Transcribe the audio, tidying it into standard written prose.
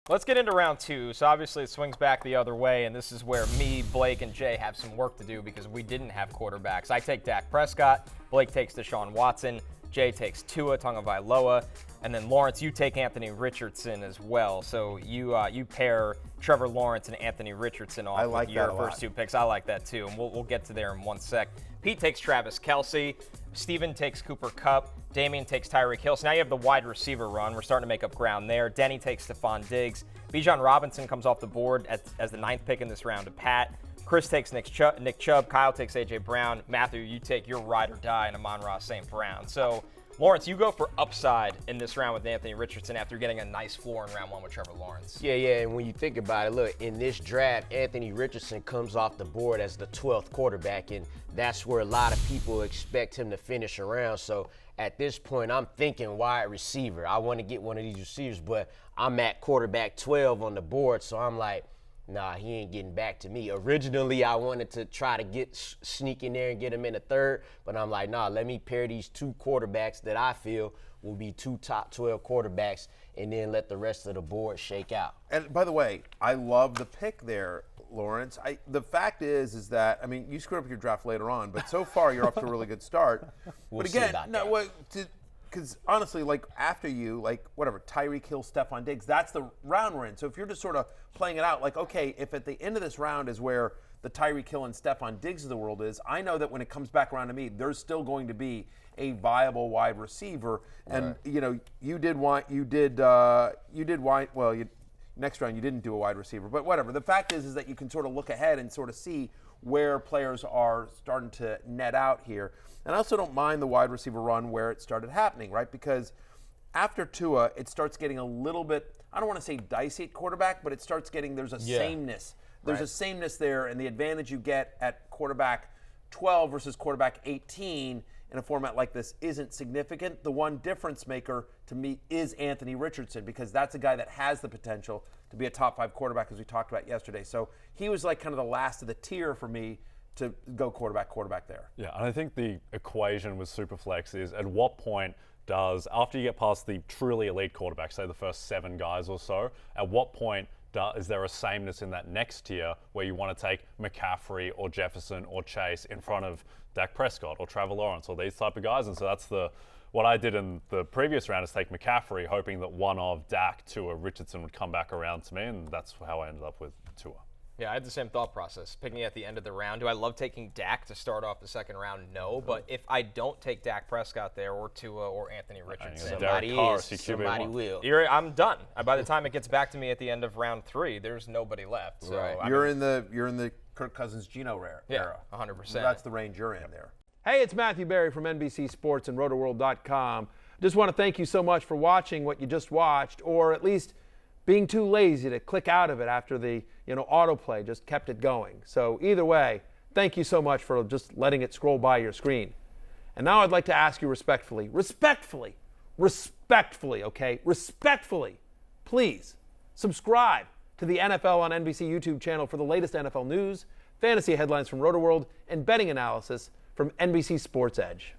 Let's get into round two. So obviously it swings back the other way, and this is where me, Blake, and Jay have some work to do because we didn't have quarterbacks. I take Dak Prescott, Blake takes Deshaun Watson, Jay takes Tua Tagovailoa, and then Lawrence, you take Anthony Richardson as well. So you pair Trevor Lawrence and Anthony Richardson off with your first two picks. I like that too, and we'll get to there in one sec. Pete takes Travis Kelce, Steven takes Cooper Kupp, Damian takes Tyreek Hill. So now you have the wide receiver run. We're starting to make up ground there. Denny takes Stephon Diggs. Bijan Robinson comes off the board as the 9th pick in this round to Pat. Cris takes Nick Chubb. Kyle takes A.J. Brown. Matthew, you take your ride or die in Amon-Ra St. Brown. So, Lawrence, you go for upside in this round with Anthony Richardson after getting a nice floor in round one with Trevor Lawrence. Yeah, and when you think about it, look, in this draft, Anthony Richardson comes off the board as the 12th quarterback, and that's where a lot of people expect him to finish around. So at this point, I'm thinking wide receiver. I want to get one of these receivers, but I'm at quarterback 12 on the board, so I'm like, nah, he ain't getting back to me. Originally, I wanted to try to sneak in there and get him in the 3rd, but I'm like, nah, let me pair these 2 quarterbacks that I feel will be 2 top 12 quarterbacks, and then let the rest of the board shake out. And by the way, I love the pick there, Lawrence. The fact is that, I mean, you screwed up your draft later on, but so far you're off to a really good start. We'll but again, see about because honestly, like after you, like whatever, Tyreek Hill, Stephon Diggs, that's the round we're in. So if you're just sort of playing it out, like, okay, if at the end of this round is where the Tyreek Hill and Stephon Diggs of the world is, I know that when it comes back around to me, there's still going to be a viable wide receiver. And you know, next round you didn't do a wide receiver, but whatever. The fact is that you can sort of look ahead and sort of see where players are starting to net out here. And I also don't mind the wide receiver run where it started happening, right? Because after Tua, it starts getting a little bit, I don't want to say dicey at quarterback, but it starts getting, there's a sameness. There's a sameness there, and the advantage you get at quarterback 12 versus quarterback 18 in a format like this isn't significant. The one difference maker to me is Anthony Richardson, because that's a guy that has the potential to be a top 5 quarterback, as we talked about yesterday. So he was like kind of the last of the tier for me to go quarterback there. Yeah, and I think the equation with Superflex is at what point does, after you get past the truly elite quarterbacks, say the first 7 guys or so, at what point is there a sameness in that next tier where you want to take McCaffrey or Jefferson or Chase in front of Dak Prescott or Trevor Lawrence or these type of guys? And so that's what I did in the previous round is take McCaffrey, hoping that one of Dak, Tua, Richardson would come back around to me, and that's how I ended up with Tua. Yeah, I had the same thought process, picking at the end of the round. Do I love taking Dak to start off the second round? No, but if I don't take Dak Prescott there or Tua or Anthony Richardson, somebody will. I'm done. By the time it gets back to me at the end of round 3, there's nobody left. So, right. You're in the Kirk Cousins Geno era. Yeah, 100%. So that's the range you're in there. Hey, it's Matthew Berry from NBC Sports and Rotoworld.com. Just want to thank you so much for watching what you just watched, or at least being too lazy to click out of it after the autoplay just kept it going. So either way, thank you so much for just letting it scroll by your screen. And now I'd like to ask you respectfully, please subscribe to the NFL on NBC YouTube channel for the latest NFL news, fantasy headlines from Rotoworld, and betting analysis from NBC Sports Edge.